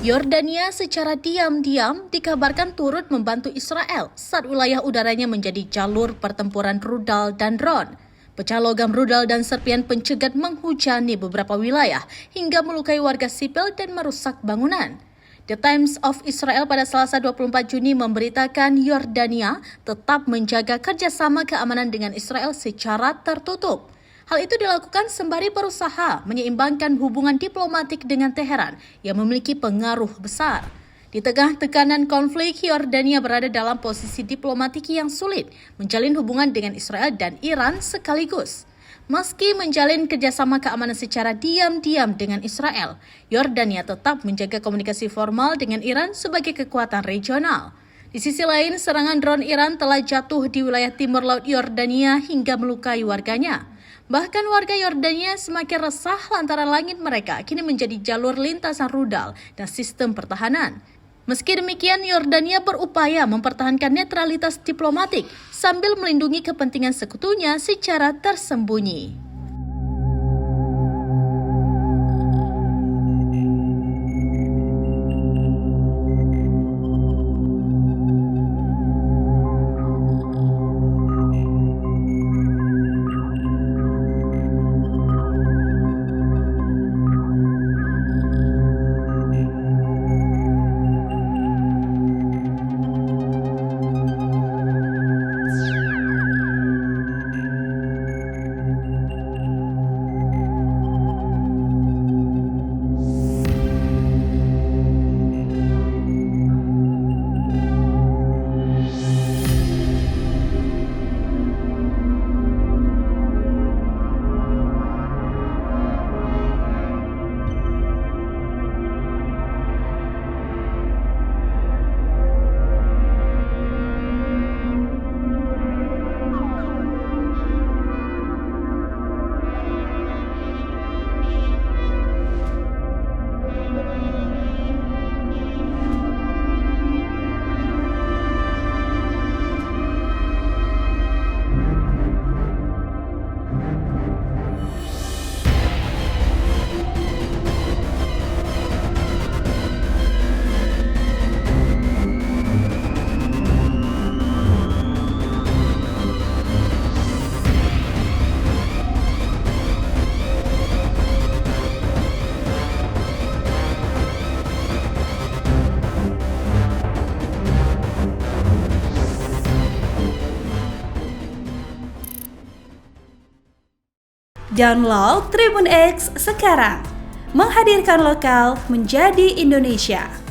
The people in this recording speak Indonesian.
Yordania secara diam-diam dikabarkan turut membantu Israel saat wilayah udaranya menjadi jalur pertempuran rudal dan drone. Pecah logam rudal dan serpian pencegat menghujani beberapa wilayah hingga melukai warga sipil dan merusak bangunan. The Times of Israel pada Selasa 24 Juni memberitakan Yordania tetap menjaga kerjasama keamanan dengan Israel secara tertutup. Hal itu dilakukan sembari berusaha menyeimbangkan hubungan diplomatik dengan Teheran yang memiliki pengaruh besar. Di tengah tekanan konflik, Yordania berada dalam posisi diplomatik yang sulit, menjalin hubungan dengan Israel dan Iran sekaligus. Meski menjalin kerjasama keamanan secara diam-diam dengan Israel, Yordania tetap menjaga komunikasi formal dengan Iran sebagai kekuatan regional. Di sisi lain, serangan drone Iran telah jatuh di wilayah timur laut Yordania hingga melukai warganya. Bahkan warga Yordania semakin resah lantaran langit mereka kini menjadi jalur lintasan rudal dan sistem pertahanan. Meski demikian, Yordania berupaya mempertahankan netralitas diplomatik sambil melindungi kepentingan sekutunya secara tersembunyi. Download Tribun X sekarang, menghadirkan lokal menjadi Indonesia.